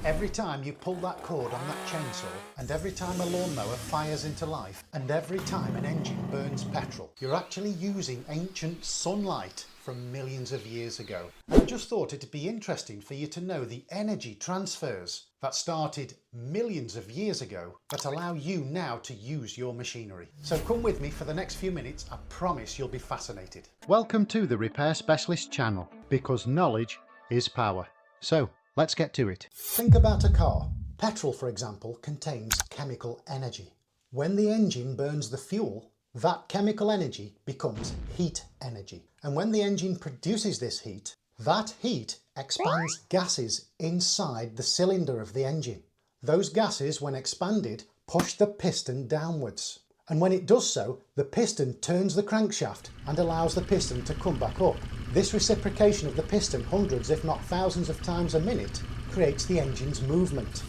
Every time you pull that cord on that chainsaw, and every time a lawnmower fires into life, and every time an engine burns petrol, you're actually using ancient sunlight from millions of years ago. And I just thought it'd be interesting for you to know the energy transfers that started millions of years ago that allow you now to use your machinery. So come with me for the next few minutes. I promise you'll be fascinated. Welcome to the Repair Specialist channel, because knowledge is power. So let's get to it. Think about a car. Petrol, for example, contains chemical energy. When the engine burns the fuel, that chemical energy becomes heat energy. And when the engine produces this heat, that heat expands gases inside the cylinder of the engine. Those gases, when expanded, push the piston downwards. And when it does so, the piston turns the crankshaft and allows the piston to come back up. This reciprocation of the piston hundreds, if not thousands of times a minute, creates the engine's movement.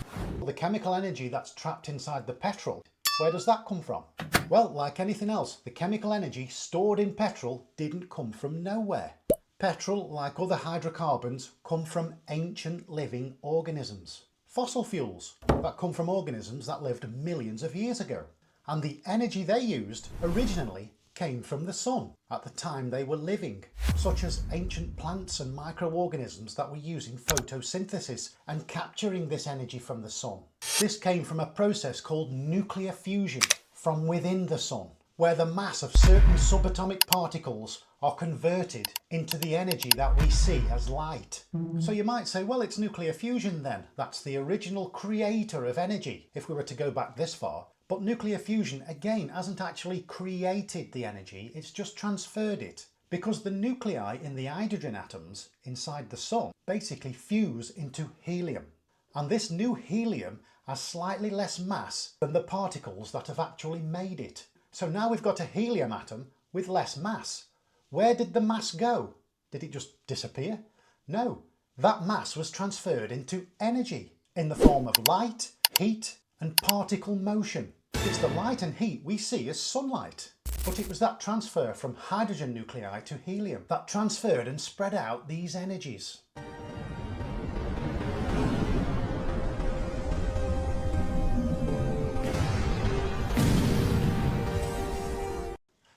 The chemical energy that's trapped inside the petrol, where does that come from? Well, like anything else, the chemical energy stored in petrol didn't come from nowhere. Petrol, like other hydrocarbons, come from ancient living organisms. Fossil fuels that come from organisms that lived millions of years ago. And the energy they used originally came from the sun at the time they were living, such as ancient plants and microorganisms that were using photosynthesis and capturing this energy from the sun. This came from a process called nuclear fusion from within the sun, where the mass of certain subatomic particles are converted into the energy that we see as light. So you might say, well, it's nuclear fusion then. That's the original creator of energy, if we were to go back this far. But nuclear fusion, again, hasn't actually created the energy, it's just transferred it. Because the nuclei in the hydrogen atoms inside the sun basically fuse into helium. And this new helium has slightly less mass than the particles that have actually made it. So now we've got a helium atom with less mass. Where did the mass go? Did it just disappear? No, that mass was transferred into energy in the form of light, heat, and particle motion. It's the light and heat we see as sunlight. But it was that transfer from hydrogen nuclei to helium that transferred and spread out these energies.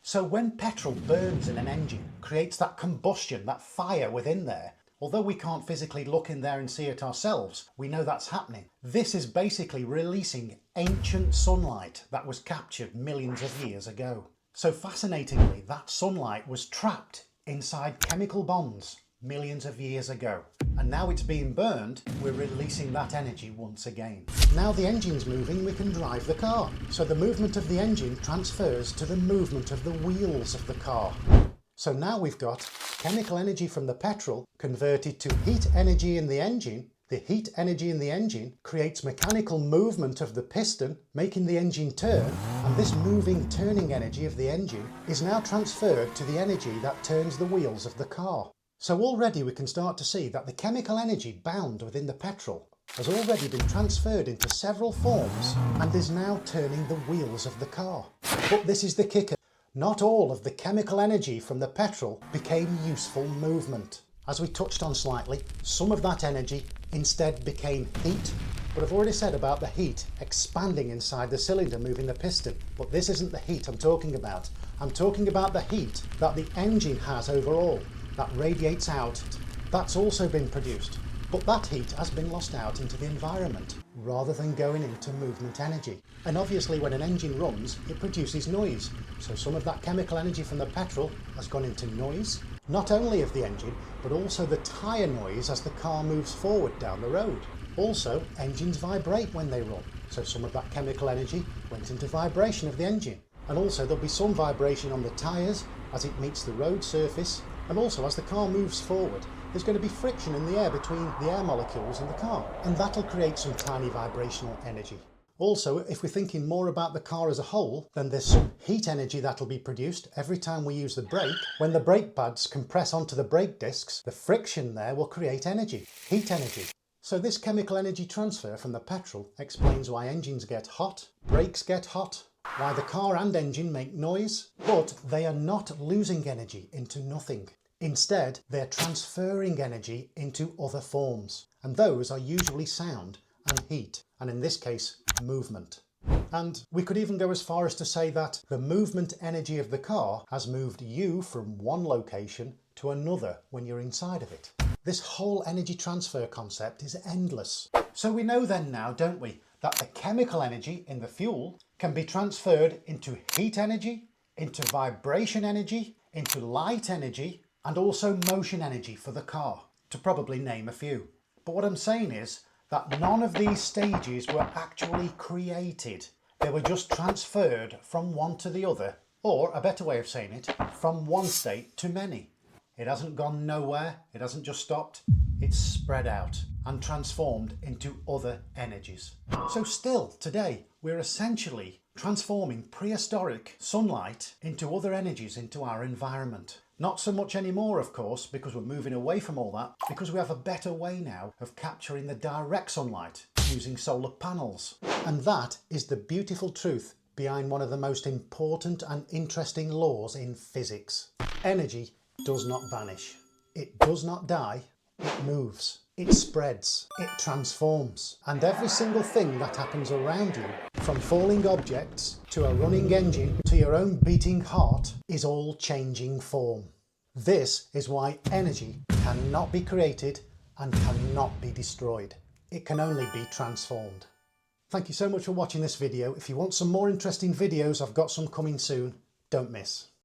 So when petrol burns in an engine, creates that combustion, that fire within there, although we can't physically look in there and see it ourselves, we know that's happening. This is basically releasing ancient sunlight that was captured millions of years ago. So fascinatingly, that sunlight was trapped inside chemical bonds millions of years ago. And now it's being burned, we're releasing that energy once again. Now the engine's moving, we can drive the car. So the movement of the engine transfers to the movement of the wheels of the car. So now we've got chemical energy from the petrol converted to heat energy in the engine. The heat energy in the engine creates mechanical movement of the piston, making the engine turn, and this moving, turning energy of the engine is now transferred to the energy that turns the wheels of the car. So already we can start to see that the chemical energy bound within the petrol has already been transferred into several forms and is now turning the wheels of the car. But this is the kicker. Not all of the chemical energy from the petrol became useful movement. As we touched on slightly, some of that energy instead became heat. But I've already said about the heat expanding inside the cylinder, moving the piston. But this isn't the heat I'm talking about. I'm talking about the heat that the engine has overall, that radiates out. That's also been produced. But that heat has been lost out into the environment rather than going into movement energy. And obviously when an engine runs, it produces noise. So some of that chemical energy from the petrol has gone into noise, not only of the engine, but also the tyre noise as the car moves forward down the road. Also, engines vibrate when they run. So some of that chemical energy went into vibration of the engine. And also there'll be some vibration on the tyres as it meets the road surface. And also as the car moves forward, there's going to be friction in the air between the air molecules in the car, and that'll create some tiny vibrational energy. Also, if we're thinking more about the car as a whole, then there's some heat energy that'll be produced every time we use the brake. When the brake pads compress onto the brake discs, the friction there will create energy, heat energy. So this chemical energy transfer from the petrol explains why engines get hot, brakes get hot, why the car and engine make noise, but they are not losing energy into nothing. Instead, they're transferring energy into other forms, and those are usually sound and heat, and in this case, movement. And we could even go as far as to say that the movement energy of the car has moved you from one location to another when you're inside of it. This whole energy transfer concept is endless. So we know then now, don't we, that the chemical energy in the fuel can be transferred into heat energy, into vibration energy, into light energy, and also motion energy for the car, to probably name a few. But what I'm saying is that none of these stages were actually created. They were just transferred from one to the other, or a better way of saying it, from one state to many. It hasn't gone nowhere, it hasn't just stopped, it's spread out and transformed into other energies. So still today, we're essentially transforming prehistoric sunlight into other energies into our environment. Not so much anymore, of course, because we're moving away from all that, because we have a better way now of capturing the direct sunlight using solar panels. And that is the beautiful truth behind one of the most important and interesting laws in physics. Energy does not vanish. It does not die. It moves. It spreads. It transforms. And every single thing that happens around you, from falling objects to a running engine to your own beating heart, is all changing form. This is why energy cannot be created and cannot be destroyed. It can only be transformed. Thank you so much for watching this video. If you want some more interesting videos, I've got some coming soon. Don't miss.